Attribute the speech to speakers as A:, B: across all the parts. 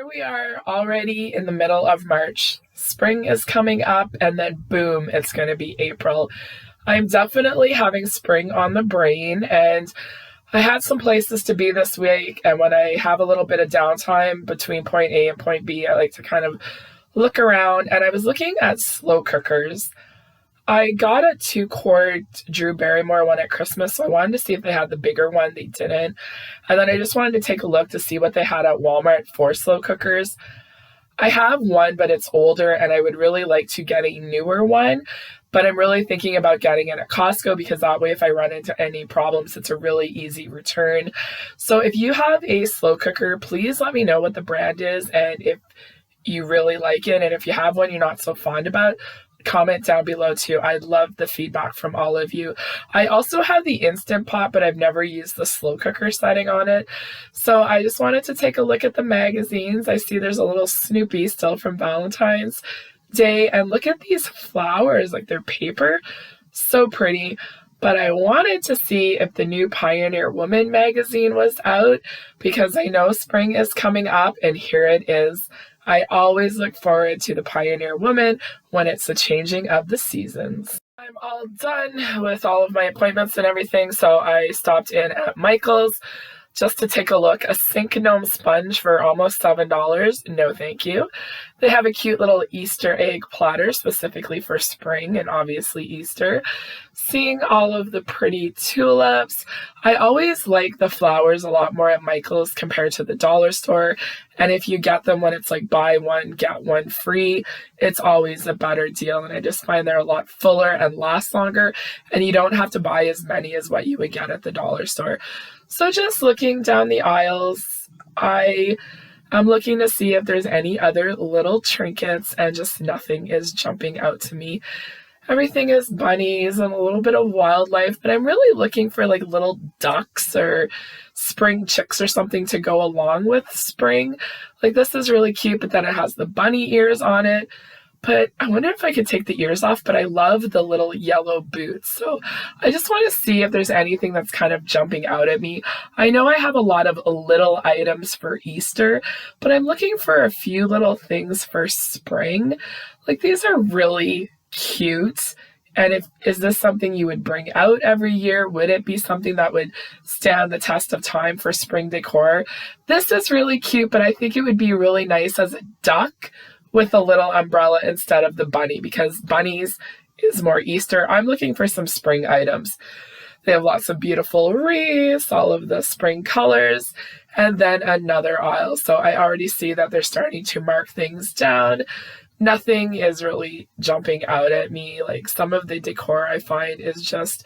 A: Here we are already in the middle of March. Spring is coming up and then boom, it's going to be April. I'm definitely having spring on the brain and I had some places to be this week, and when I have a little bit of downtime between point A and point B, I like to kind of look around, and I was looking at slow cookers. I got a 2-quart Drew Barrymore one at Christmas, so I wanted to see if they had the bigger one. They didn't. And then I just wanted to take a look to see what they had at Walmart for slow cookers. I have one, but it's older, and I would really like to get a newer one. But I'm really thinking about getting it at Costco because that way if I run into any problems, it's a really easy return. So if you have a slow cooker, please let me know what the brand is and if you really like it. And if you have one you're not so fond about, comment down below too. I'd love the feedback from all of you. I also have the Instant Pot, but I've never used the slow cooker setting on it. So I just wanted to take a look at the magazines. I see there's a little Snoopy still from Valentine's Day, and look at these flowers, like they're paper, so pretty. But I wanted to see if the new Pioneer Woman magazine was out because I know spring is coming up, and here it is. I always look forward to the Pioneer Woman when it's the changing of the seasons. I'm all done with all of my appointments and everything, so I stopped in at Michael's just to take a look. A sink gnome sponge for almost $7. No thank you. They have a cute little Easter egg platter specifically for spring and obviously Easter. Seeing all of the pretty tulips. I always like the flowers a lot more at Michael's compared to the dollar store. And if you get them when it's like buy one, get one free, it's always a better deal. And I just find they're a lot fuller and last longer. And you don't have to buy as many as what you would get at the dollar store. So just looking down the aisles, I'm looking to see if there's any other little trinkets, and just nothing is jumping out to me. Everything is bunnies and a little bit of wildlife, but I'm really looking for like little ducks or spring chicks or something to go along with spring. Like this is really cute, but then it has the bunny ears on it. But I wonder if I could take the ears off, but I love the little yellow boots. So I just want to see if there's anything that's kind of jumping out at me. I know I have a lot of little items for Easter, but I'm looking for a few little things for spring. Like these are really cute. And is this something you would bring out every year? Would it be something that would stand the test of time for spring decor? This is really cute, but I think it would be really nice as a duck with a little umbrella instead of the bunny, because bunnies is more Easter. I'm looking for some spring items. They have lots of beautiful wreaths, all of the spring colors, and then another aisle. So I already see that they're starting to mark things down. Nothing is really jumping out at me. Like some of the decor I find is just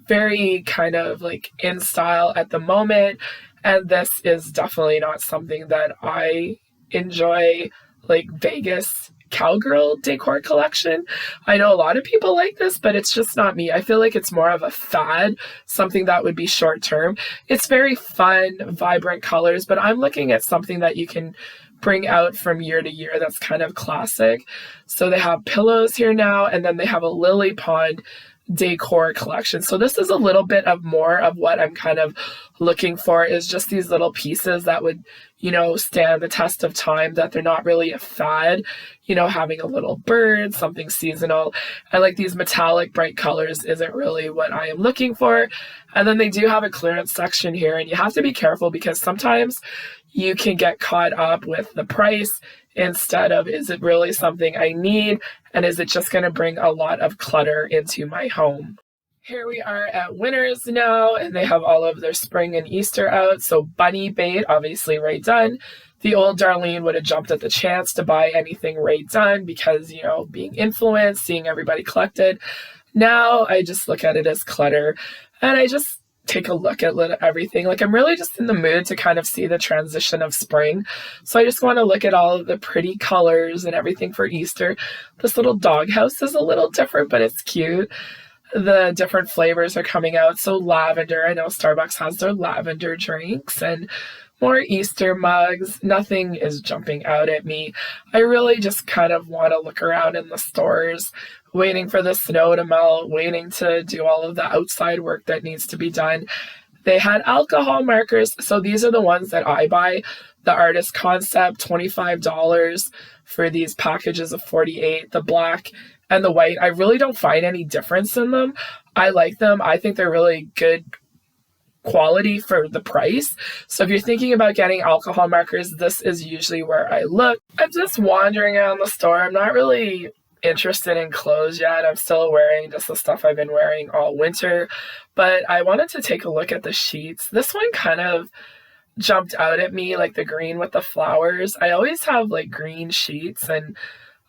A: very kind of like in style at the moment. And this is definitely not something that I enjoy. Like Vegas cowgirl decor collection. I know a lot of people like this, but it's just not me. I feel like it's more of a fad, something that would be short term. It's very fun, vibrant colors, but I'm looking at something that you can bring out from year to year that's kind of classic. So they have pillows here now, and then they have a lily pond decor collection. So this is a little bit of more of what I'm kind of looking for, is just these little pieces that would, stand the test of time, that they're not really a fad, having a little bird, something seasonal. I like these metallic bright colors isn't really what I am looking for. And then they do have a clearance section here, and you have to be careful because sometimes you can get caught up with the price instead of, is it really something I need? And is it just going to bring a lot of clutter into my home? Here we are at Winners now, and they have all of their spring and Easter out. So bunny bait, obviously Ray Dunn. The old Darlene would have jumped at the chance to buy anything Ray Dunn because, being influenced, seeing everybody collected. Now I just look at it as clutter, and I just take a look at everything. Like I'm really just in the mood to kind of see the transition of spring. So I just want to look at all of the pretty colors and everything for Easter. This little doghouse is a little different, but it's cute. The different flavors are coming out. So lavender, I know Starbucks has their lavender drinks, and more Easter mugs. Nothing is jumping out at me. I really just kind of want to look around in the stores, waiting for the snow to melt, waiting to do all of the outside work that needs to be done. They had alcohol markers. So these are the ones that I buy. The Artist Concept, $25 for these packages of 48, the black and the white. I really don't find any difference in them. I like them. I think they're really good quality for the price. So if you're thinking about getting alcohol markers, this is usually where I look. I'm just wandering around the store. I'm not really interested in clothes yet. I'm still wearing just the stuff I've been wearing all winter, but I wanted to take a look at the sheets. This one kind of jumped out at me, like the green with the flowers. I always have like green sheets, and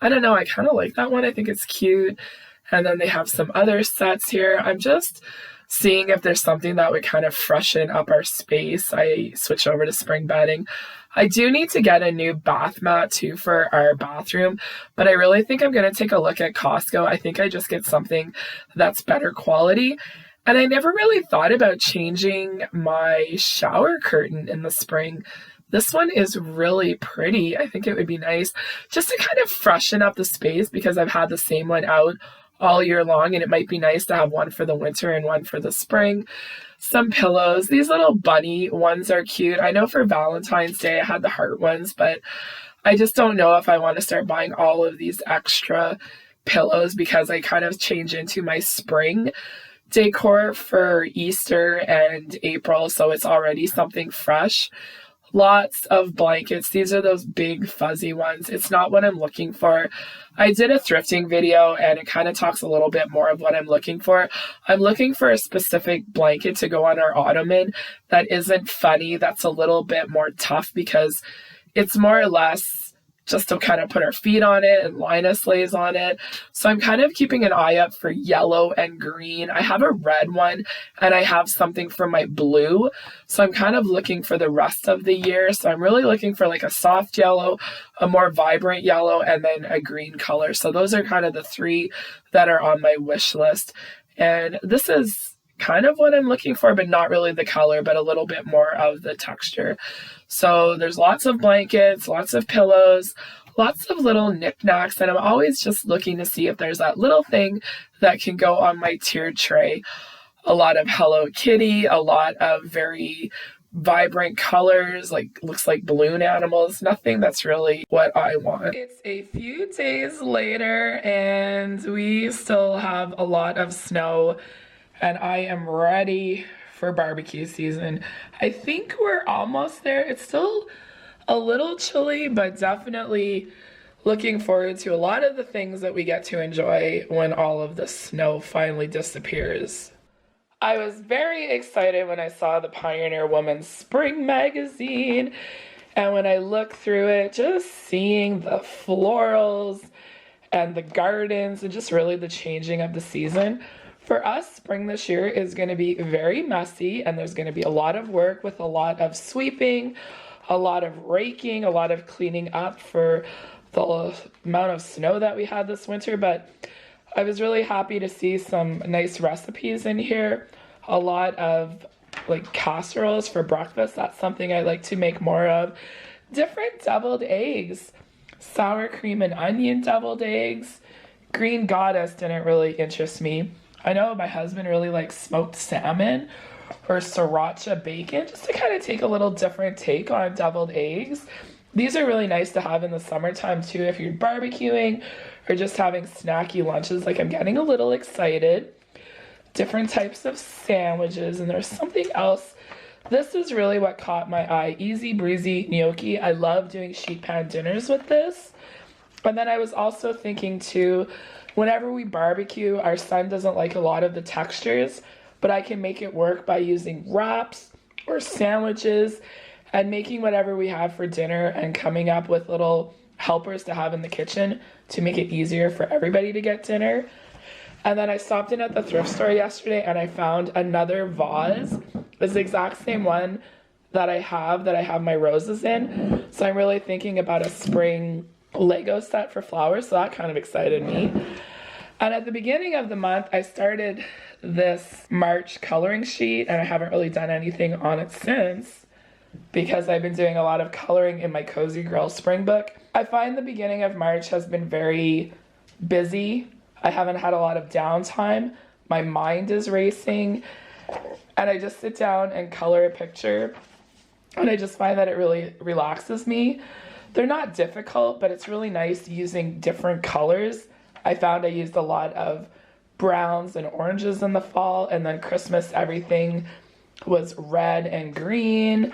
A: I don't know, I kind of like that one. I think it's cute. And then they have some other sets here. I'm just seeing if there's something that would kind of freshen up our space. I switched over to spring bedding. I do need to get a new bath mat too for our bathroom, but I really think I'm going to take a look at Costco. I think I just get something that's better quality. And I never really thought about changing my shower curtain in the spring. This one is really pretty. I think it would be nice just to kind of freshen up the space because I've had the same one out all year long, and it might be nice to have one for the winter and one for the spring. Some pillows. These little bunny ones are cute. I know for Valentine's Day I had the heart ones, but I just don't know if I want to start buying all of these extra pillows because I kind of change into my spring decor for Easter and April, so it's already something fresh. Lots of blankets. These are those big fuzzy ones. It's not what I'm looking for. I did a thrifting video and it kind of talks a little bit more of what I'm looking for. I'm looking for a specific blanket to go on our ottoman that isn't funny, that's a little bit more tough because it's more or less just to kind of put our feet on it, and Linus lays on it. So I'm kind of keeping an eye out for yellow and green. I have a red one and I have something for my blue. So I'm kind of looking for the rest of the year. So I'm really looking for like a soft yellow, a more vibrant yellow, and then a green color. So those are kind of the three that are on my wish list. And this is kind of what I'm looking for, but not really the color, but a little bit more of the texture. So there's lots of blankets, lots of pillows, lots of little knickknacks, and I'm always just looking to see if there's that little thing that can go on my tiered tray. A lot of Hello Kitty, a lot of very vibrant colors, like looks like balloon animals, nothing that's really what I want. It's a few days later and we still have a lot of snow, and I am ready for barbecue season. I think we're almost there. It's still a little chilly, but definitely looking forward to a lot of the things that we get to enjoy when all of the snow finally disappears. I was very excited when I saw the Pioneer Woman Spring magazine, and when I looked through it, just seeing the florals and the gardens and just really the changing of the season. For us, spring this year is going to be very messy, and there's going to be a lot of work with a lot of sweeping, a lot of raking, a lot of cleaning up for the amount of snow that we had this winter. But I was really happy to see some nice recipes in here. A lot of like casseroles for breakfast. That's something I like to make more of. Different deviled eggs. Sour cream and onion deviled eggs. Green Goddess didn't really interest me. I know my husband really likes smoked salmon or sriracha bacon, just to kind of take a little different take on deviled eggs. These are really nice to have in the summertime too if you're barbecuing or just having snacky lunches. Like, I'm getting a little excited. Different types of sandwiches, and there's something else. This is really what caught my eye. Easy breezy gnocchi. I love doing sheet pan dinners with this. And then I was also thinking too, whenever we barbecue, our son doesn't like a lot of the textures, but I can make it work by using wraps or sandwiches and making whatever we have for dinner and coming up with little helpers to have in the kitchen to make it easier for everybody to get dinner. And then I stopped in at the thrift store yesterday and I found another vase. It's the exact same one that I have my roses in. So I'm really thinking about a spring Lego set for flowers, so that kind of excited me. And at the beginning of the month, I started this March coloring sheet, and I haven't really done anything on it since because I've been doing a lot of coloring in my Cozy Girl Spring book. I find the beginning of March has been very busy. I haven't had a lot of downtime. My mind is racing, and I just sit down and color a picture, and I just find that it really relaxes me. They're not difficult, but it's really nice using different colors. I found I used a lot of browns and oranges in the fall, and then Christmas everything was red and green.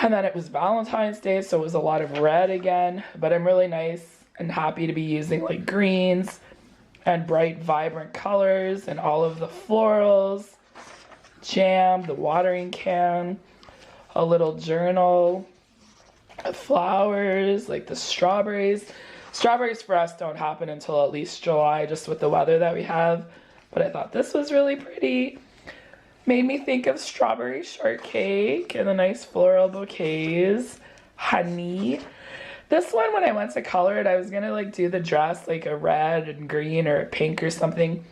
A: And then it was Valentine's Day, so it was a lot of red again. But I'm really nice and happy to be using like greens and bright, vibrant colors and all of the florals, jam, the watering can, a little journal, flowers, like the strawberries. Strawberries for us don't happen until at least July, just with the weather that we have. But I thought this was really pretty. Made me think of strawberry shortcake and the nice floral bouquets, honey. This one, when I went to color it, I was gonna like do the dress like a red and green or a pink or something.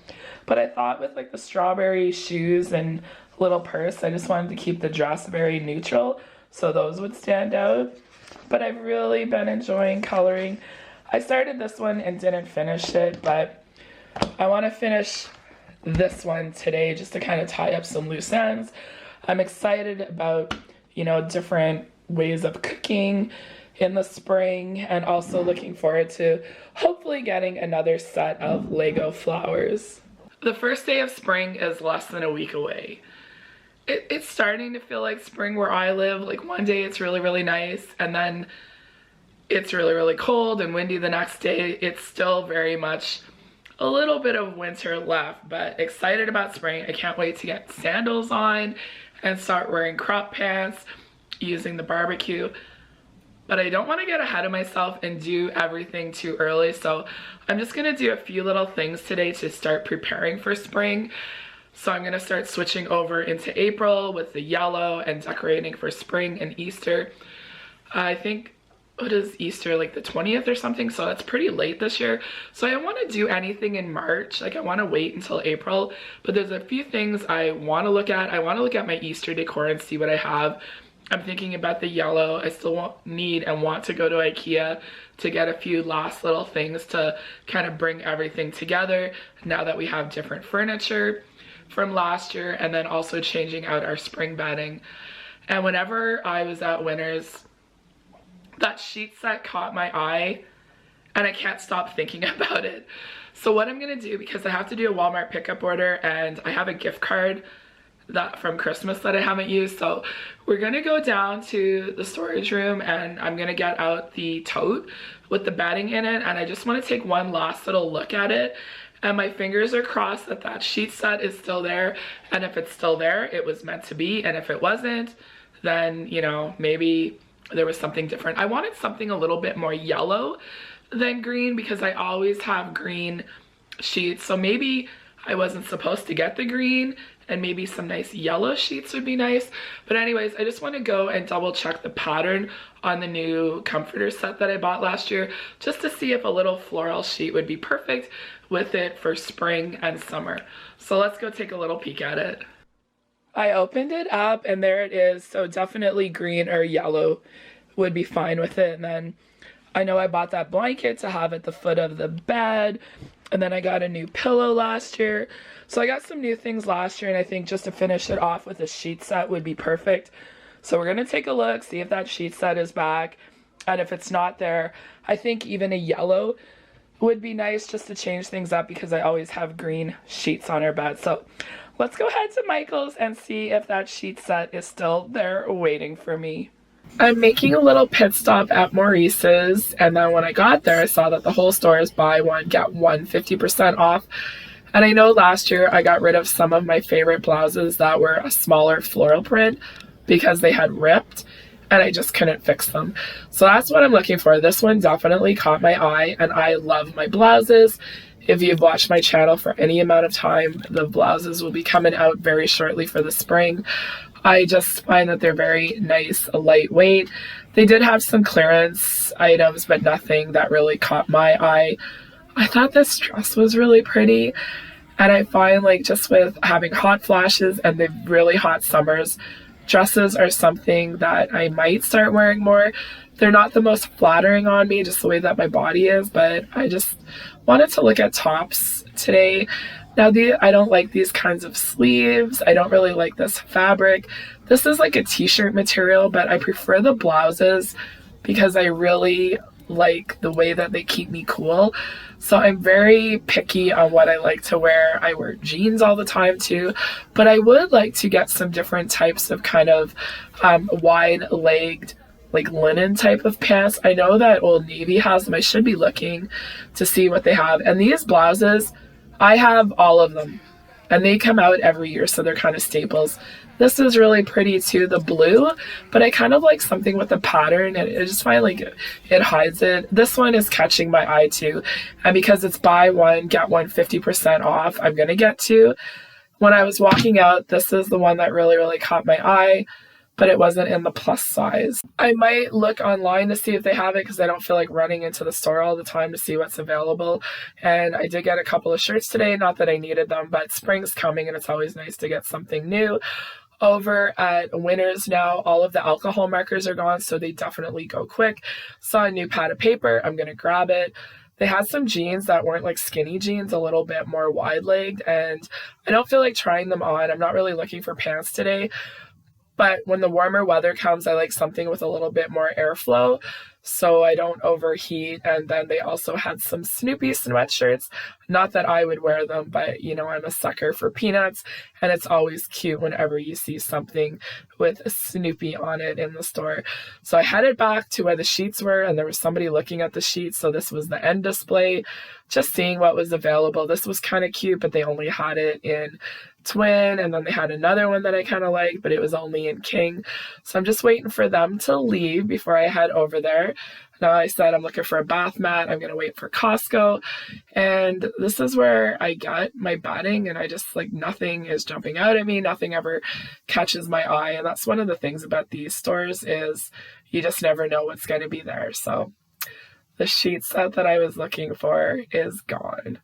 A: But I thought with like the strawberry shoes and little purse, I just wanted to keep the dress very neutral, so those would stand out. But I've really been enjoying coloring. I started this one and didn't finish it, but I want to finish this one today just to kind of tie up some loose ends. I'm excited about, you know, different ways of cooking in the spring, and also looking forward to hopefully getting another set of Lego flowers. The first day of spring is less than a week away. It's starting to feel like spring where I live. Like one day it's really, really nice, and then it's really, really cold and windy the next day. It's still very much a little bit of winter left, but excited about spring. I can't wait to get sandals on and start wearing crop pants, using the barbecue. But I don't want to get ahead of myself and do everything too early, so I'm just going to do a few little things today to start preparing for spring. So I'm going to start switching over into April with the yellow and decorating for spring and Easter. I think, what is Easter, like the 20th or something? So that's pretty late this year. So I don't want to do anything in March. Like I want to wait until April. But there's a few things I want to look at. I want to look at my Easter decor and see what I have. I'm thinking about the yellow. I still need and want to go to IKEA to get a few last little things to kind of bring everything together now that we have different furniture from last year, and then also changing out our spring bedding. And whenever I was at Winners, that sheet set caught my eye and I can't stop thinking about it. So what I'm gonna do, because I have to do a Walmart pickup order and I have a gift card that from Christmas that I haven't used, so we're gonna go down to the storage room and I'm gonna get out the tote with the bedding in it, and I just want to take one last little look at it. And my fingers are crossed that that sheet set is still there, and if it's still there, it was meant to be, and if it wasn't, then, you know, maybe there was something different. I wanted something a little bit more yellow than green because I always have green sheets, so maybe I wasn't supposed to get the green, and maybe some nice yellow sheets would be nice. But anyways, I just want to go and double check the pattern on the new comforter set that I bought last year, just to see if a little floral sheet would be perfect with it for spring and summer. So let's go take a little peek at it. I opened it up and there it is. So definitely green or yellow would be fine with it. And then I know I bought that blanket to have at the foot of the bed. And then I got a new pillow last year. So I got some new things last year, and I think just to finish it off with a sheet set would be perfect. So we're going to take a look, see if that sheet set is back. And if it's not there, I think even a yellow would be nice just to change things up because I always have green sheets on our bed. So let's go ahead to Michael's and see if that sheet set is still there waiting for me. I'm making a little pit stop at Maurice's, and then when I got there, I saw that the whole store is buy one, get one, 50% off. And I know last year I got rid of some of my favorite blouses that were a smaller floral print because they had ripped and I just couldn't fix them. So that's what I'm looking for. This one definitely caught my eye, and I love my blouses. If you've watched my channel for any amount of time, the blouses will be coming out very shortly for the spring. I just find that they're very nice, lightweight. They did have some clearance items, but nothing that really caught my eye. I thought this dress was really pretty, and I find like just with having hot flashes and the really hot summers, dresses are something that I might start wearing more. They're not the most flattering on me, just the way that my body is, but I just wanted to look at tops today. Now, I don't like these kinds of sleeves. I don't really like this fabric. This is like a t-shirt material, but I prefer the blouses because I really like the way that they keep me cool. So I'm very picky on what I like to wear. I wear jeans all the time too, but I would like to get some different types of kind of wide-legged, like linen type of pants. I know that Old Navy has them. I should be looking to see what they have. And these blouses, I have all of them, and they come out every year, so they're kind of staples. This is really pretty too, the blue, but I kind of like something with a pattern, and I just find like it hides it. This one is catching my eye too, and because it's buy one, get one 50% off, I'm going to get two. When I was walking out, this is the one that really caught my eye, but it wasn't in the plus size. I might look online to see if they have it because I don't feel like running into the store all the time to see what's available. And I did get a couple of shirts today, not that I needed them, but spring's coming and it's always nice to get something new. Over at Winners now, all of the alcohol markers are gone, so they definitely go quick. Saw a new pad of paper, I'm gonna grab it. They had some jeans that weren't like skinny jeans, a little bit more wide-legged, and I don't feel like trying them on. I'm not really looking for pants today. But when the warmer weather comes, I like something with a little bit more airflow so I don't overheat. And then they also had some Snoopy sweatshirts. Not that I would wear them, but you know, I'm a sucker for peanuts, and it's always cute whenever you see something with a Snoopy on it in the store. So I headed back to where the sheets were, and there was somebody looking at the sheets. So this was the end display, just seeing what was available. This was kind of cute, but they only had it in twin, and then they had another one that I kind of liked, but it was only in king. So I'm just waiting for them to leave before I head over there. Now I said I'm looking for a bath mat. I'm going to wait for Costco, and this is where I get my bedding, and I just like nothing is jumping out at me. Nothing ever catches my eye, and that's one of the things about these stores is you just never know what's going to be there. So the sheet set that I was looking for is gone.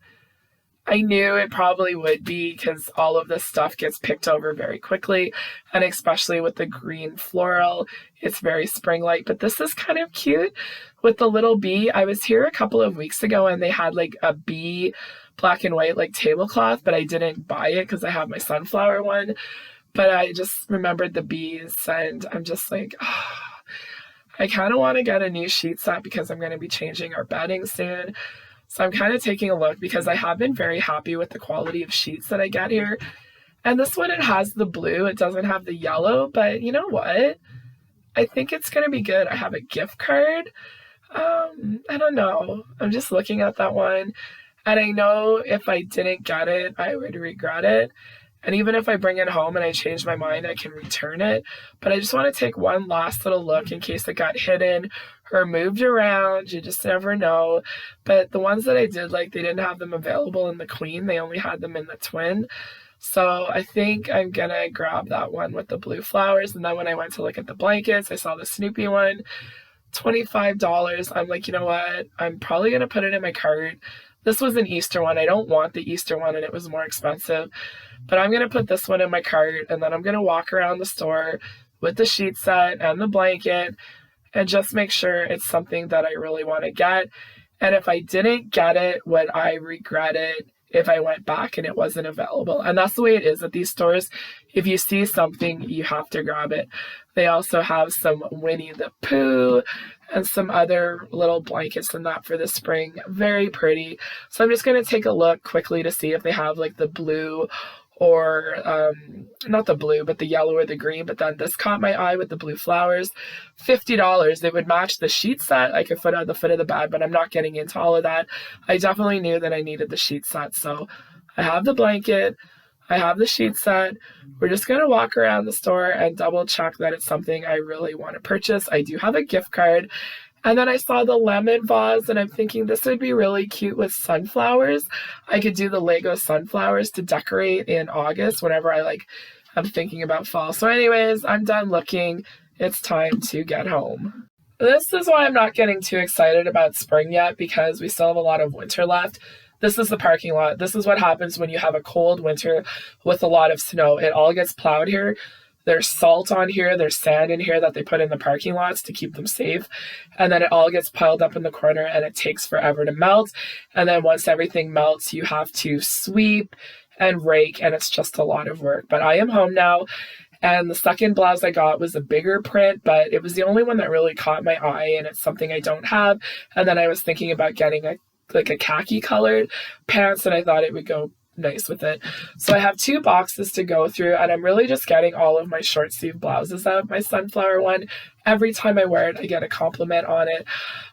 A: I knew it probably would be because all of this stuff gets picked over very quickly, and especially with the green floral, it's very spring-like. But this is kind of cute with the little bee. I was here a couple of weeks ago and they had like a bee black and white like tablecloth, but I didn't buy it because I have my sunflower one. But I just remembered the bees, and I'm just like, oh, I kind of want to get a new sheet set because I'm going to be changing our bedding soon. So I'm kind of taking a look because I have been very happy with the quality of sheets that I get here. And this one, it has the blue. It doesn't have the yellow, but you know what? I think it's going to be good. I have a gift card. I don't know. I'm just looking at that one. And I know if I didn't get it, I would regret it. And even if I bring it home and I change my mind, I can return it. But I just want to take one last little look in case it got hidden or moved around. You just never know. But the ones that I did like, they didn't have them available in the queen. They only had them in the twin. So I think I'm going to grab that one with the blue flowers. And then when I went to look at the blankets, I saw the Snoopy one, $25. I'm like, you know what? I'm probably going to put it in my cart. This was an Easter one. I don't want the Easter one, and it was more expensive. But I'm going to put this one in my cart, and then I'm going to walk around the store with the sheet set and the blanket and just make sure it's something that I really want to get. And if I didn't get it, would I regret it if I went back and it wasn't available? And that's the way it is at these stores. If you see something, you have to grab it. They also have some Winnie the Pooh and some other little blankets and that for the spring. Very pretty. So I'm just going to take a look quickly to see if they have like the blue or not the blue, but the yellow or the green. But then this caught my eye with the blue flowers. $50. It would match the sheet set. I could put on the foot of the bed, but I'm not getting into all of that. I definitely knew that I needed the sheet set. So I have the blanket. I have the sheet set. We're just going to walk around the store and double check that it's something I really want to purchase. I do have a gift card. And then I saw the lemon vase, and I'm thinking this would be really cute with sunflowers. I could do the Lego sunflowers to decorate in August whenever I'm thinking about fall. So anyways, I'm done looking. It's time to get home. This is why I'm not getting too excited about spring yet, because we still have a lot of winter left. This is the parking lot. This is what happens when you have a cold winter with a lot of snow. It all gets plowed here. There's salt on here, there's sand in here that they put in the parking lots to keep them safe. And then it all gets piled up in the corner, and it takes forever to melt. And then once everything melts, you have to sweep and rake, and it's just a lot of work. But I am home now, and the second blouse I got was a bigger print, but it was the only one that really caught my eye, and it's something I don't have. And then I was thinking about getting a khaki colored pants, and I thought it would go nice with it. So I have 2 boxes to go through, and I'm really just getting all of my short sleeve blouses out. My sunflower one, every time I wear it, I get a compliment on it.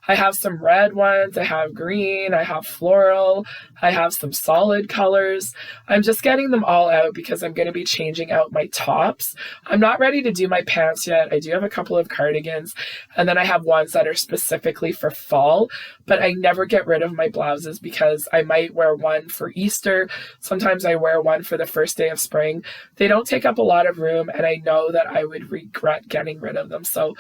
A: I have some red ones, I have green, I have floral, I have some solid colors. I'm just getting them all out because I'm going to be changing out my tops. I'm not ready to do my pants yet. I do have a couple of cardigans, and then I have ones that are specifically for fall, but I never get rid of my blouses because I might wear one for Easter. Sometimes I wear one for the first day of spring. They don't take up a lot of room, and I know that I would regret getting rid of them. So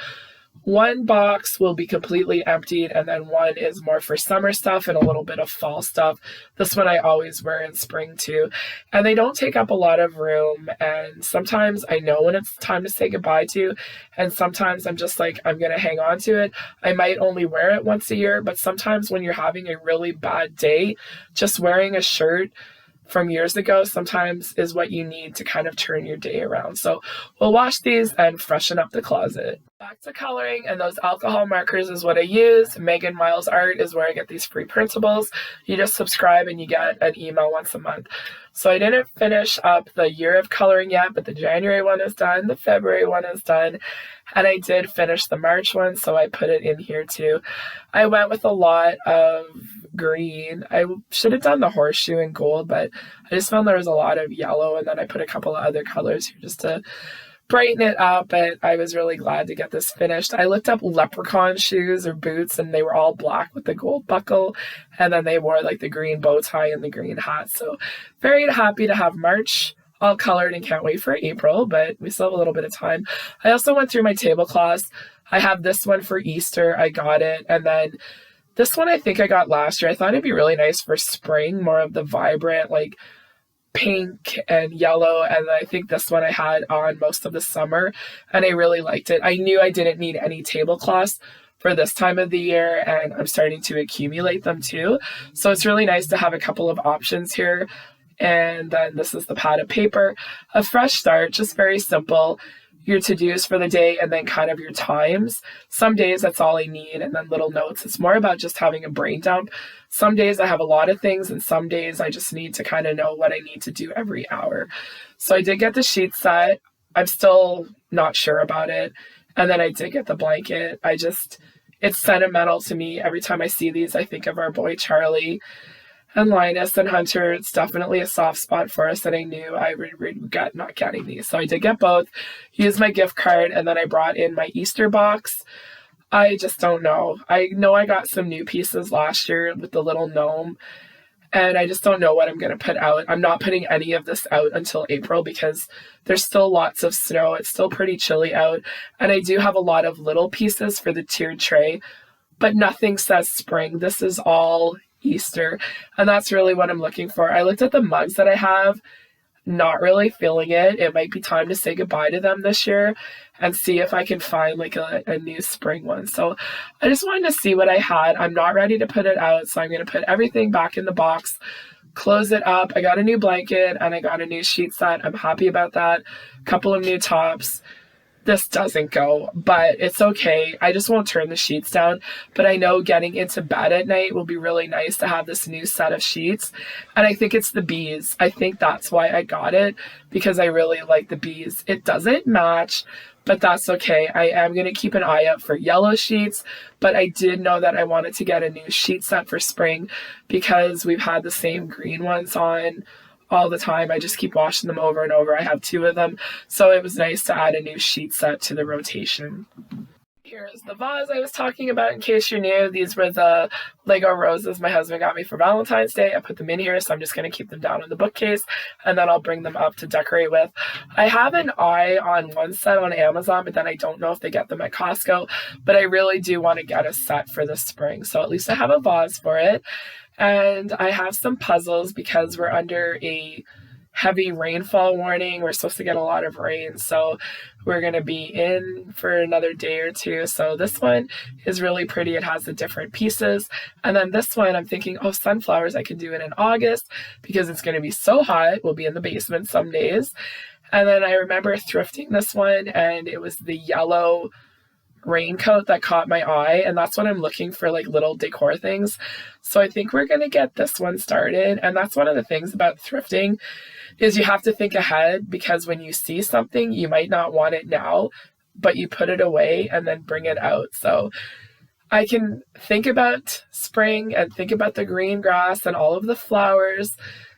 A: one box will be completely emptied, and then one is more for summer stuff and a little bit of fall stuff. This one I always wear in spring too. And they don't take up a lot of room, and sometimes I know when it's time to say goodbye to, and sometimes I'm just like, I'm going to hang on to it. I might only wear it once a year, but sometimes when you're having a really bad day, just wearing a shirt from years ago sometimes is what you need to kind of turn your day around. So we'll wash these and freshen up the closet. Back to coloring, and those alcohol markers is what I use. Megan Miles Art is where I get these free printables. You just subscribe and you get an email once a month. So I didn't finish up the year of coloring yet, but the January one is done, the February one is done, and I did finish the March one, so I put it in here too. I went with a lot of green. I should have done the horseshoe in gold, but I just found there was a lot of yellow, and then I put a couple of other colors here just to brighten it up, but I was really glad to get this finished. I looked up leprechaun shoes or boots, and they were all black with the gold buckle, and then they wore like the green bow tie and the green hat. So very happy to have March all colored and can't wait for April, but we still have a little bit of time. I also went through my tablecloths. I have this one for Easter. I got it, and then this one I think I got last year. I thought it'd be really nice for spring, more of the vibrant like pink and yellow, and I think this one I had on most of the summer, and I really liked it. I knew I didn't need any tablecloths for this time of the year, and I'm starting to accumulate them too. So it's really nice to have a couple of options here. And then this is the pad of paper. A fresh start, just very simple. Your to-dos for the day and then kind of your times. Some days that's all I need, and then little notes. It's more about just having a brain dump. Some days I have a lot of things, and some days I just need to kind of know what I need to do every hour. So I did get the sheet set. I'm still not sure about it. And then I did get the blanket. It's sentimental to me. Every time I see these, I think of our boy Charlie and Linus and Hunter. It's definitely a soft spot for us, and I knew I would regret not getting these. So I did get both, used my gift card, and then I brought in my Easter box. I just don't know. I know I got some new pieces last year with the little gnome, and I just don't know what I'm going to put out. I'm not putting any of this out until April because there's still lots of snow. It's still pretty chilly out, and I do have a lot of little pieces for the tiered tray, but nothing says spring. This is all Easter, and that's really what I'm looking for. I looked at the mugs that I have, not really feeling it. It might be time to say goodbye to them this year and see if I can find like a new spring one. So I just wanted to see what I had. I'm not ready to put it out, so I'm going to put everything back in the box, close it up. I got a new blanket and I got a new sheet set. I'm happy about that. A couple of new tops. This doesn't go, but it's okay. I just won't turn the sheets down, but I know getting into bed at night will be really nice to have this new set of sheets, and I think it's the bees. I think that's why I got it, because I really like the bees. It doesn't match, but that's okay. I am going to keep an eye out for yellow sheets, but I did know that I wanted to get a new sheet set for spring because we've had the same green ones on all the time. I just keep washing them over and over. I have 2 of them, so it was nice to add a new sheet set to the rotation. Here's the vase I was talking about, in case you're new. These were the Lego roses my husband got me for Valentine's Day. I put them in here, so I'm just going to keep them down in the bookcase, and then I'll bring them up to decorate with. I have an eye on one set on Amazon, but then I don't know if they get them at Costco, but I really do want to get a set for the spring, so at least I have a vase for it. And I have some puzzles because we're under a heavy rainfall warning. We're supposed to get a lot of rain, so we're going to be in for another day or two. So this one is really pretty. It has the different pieces. And then this one, I'm thinking, oh, sunflowers, I can do it in August because it's going to be so hot. We'll be in the basement some days. And then I remember thrifting this one, and it was the yellow raincoat that caught my eye, and that's what I'm looking for, like little decor things. So I think we're going to get this one started. And that's one of the things about thrifting is you have to think ahead, because when you see something, you might not want it now, but you put it away and then bring it out. So I can think about spring and think about the green grass and all of the flowers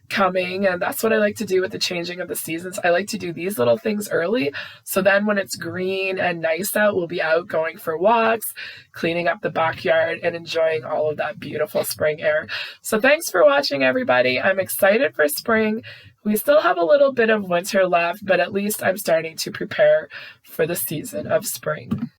A: coming, and that's what I like to do with the changing of the seasons. I like to do these little things early, so then when it's green and nice out, we'll be out going for walks, cleaning up the backyard, and enjoying all of that beautiful spring air. So thanks for watching, everybody. I'm excited for spring. We still have a little bit of winter left, but at least I'm starting to prepare for the season of spring.